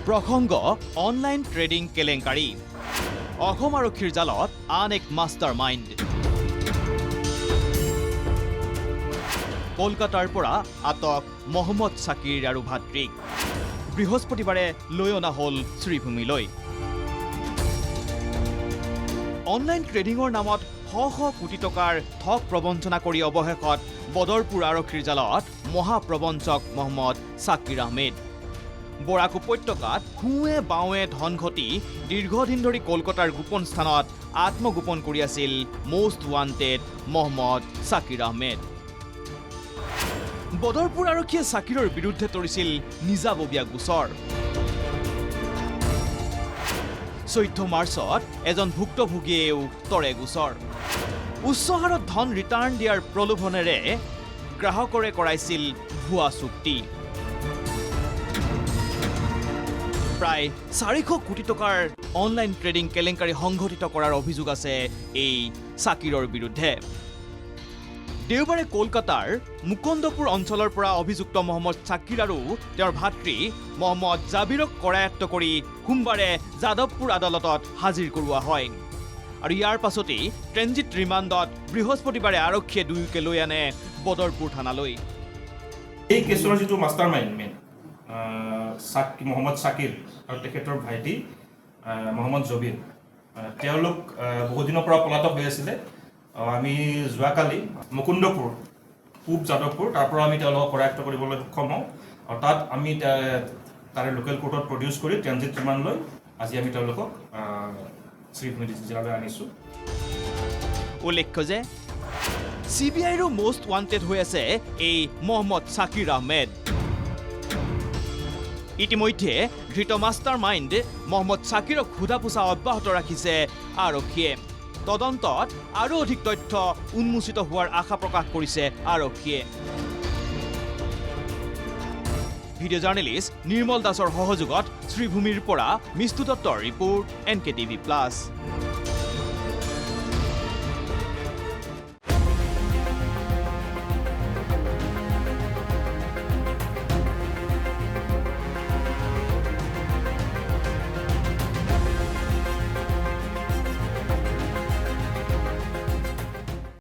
প্ৰসংগ online trading কেলেংকাৰী অসম আৰক্ষীৰ জালত আন এক মাষ্টাৰ মাইণ্ড কলকাতাৰ পৰা আটক মহম্মদ ছাকিৰ আৰু ভাতৃক বৃহস্পতিবাৰে লৈ অনা হ'ল শ্ৰীভূমিলৈ অনলাইন ট্ৰেডিঙৰ নামত শ কোটি টকাৰ ঠগ প্ৰবঞ্চনা কৰি অৱশেষত বদৰপুৰ আৰক্ষীৰ জালত মহাপ্ৰবঞ্চক মহম্মদ ছাকিৰ আহমেদ বৰাক উপত্যকাত সোঁৱে বাওঁৱে ধন ঘটি দীৰ্ঘদিন ধৰি কলকাতাৰ গোপন স্থানত আত্মগোপন কৰি আছিল মষ্ট ৱান্টেড মহম্মদ ছাকিৰ আহমেদ বদৰপুৰ আৰক্ষীয়ে ছাকিৰৰ বিৰুদ্ধে তৰিছিল নিজাববীয়া গোচৰ 14 মাৰ্চত এজন ভুক্তভোগীয়েও তৰে গোচৰ উচ্চ হাৰত ধন ৰিটাৰ্ণ দিয়াৰ প্ৰলোভনেৰে গ্ৰাহকৰে কৰাইছিল ভুৱা চুক্তি প্ৰায় 400 কোটি টকাৰ অনলাইন ট্ৰেডিং কেলেংকাৰী সংঘটিত কৰাৰ অভিযোগ আছে এই ছাকিৰৰ বিৰুদ্ধে দেওবাৰে কলকাতাৰ মুকুন্দপুৰ অঞ্চলৰ পৰা অভিযুক্ত মহম্মদ ছাকিৰ আৰু তেওঁৰ ভাতৃ মহম্মদ জাবিৰক কৰায়ত্ব কৰি সোমবাৰে যাদৱপুৰ আদালতত হাজিৰ কৰোৱা হয় আৰু ইয়াৰ পাছতেই ট্ৰেনজিট ৰিমাণ্ডত বৃহস্পতিবাৰে আৰক্ষীয়ে দুয়োকে লৈ আনে বদৰপুৰ থানালৈ এই কেছৰ যিটো master mind main Mohammad Shakir আৰু তেখেতৰ ভাইটি মহম্মদ জবিৰ তেওঁলোক বহুদিনৰ পৰা পলাতক হৈ আছিলে আমি যোৱাকালি মুকুন্দপুৰ পূব যাদৱপুৰ তাৰ পৰা আমি তেওঁলোকক কৰায়ত্ব কৰিবলৈ সক্ষম হওঁ আৰু তাত আমি তাৰে লোকেল কোৰ্টত প্ৰডিউচ কৰি ট্ৰেনজিট ৰিমাণ্ড লৈ আজি আমি তেওঁলোকক শ্ৰীভূমি জিলালৈ আনিছোঁ উল্লেখ্য যে CBIৰো মষ্ট ৱান্টেড হৈ আছে এই মহম্মদ ছাকিৰ আহমেদ ইতিমধ্যে ধৃত মাষ্টাৰ মাইণ্ড মহম্মদ ছাকিৰক সোধা পোছা অব্যাহত ৰাখিছে আৰক্ষীয়ে তদন্তত আৰু অধিক তথ্য উন্মোচিত হোৱাৰ আশা প্ৰকাশ কৰিছে আৰক্ষীয়ে ভিডিঅ' জাৰ্নেলিষ্ট নিৰ্মল দাসৰ সহযোগত শ্ৰীভূমিৰ পৰা মিষ্টু দত্তৰ ৰিপৰ্ট NKTV+।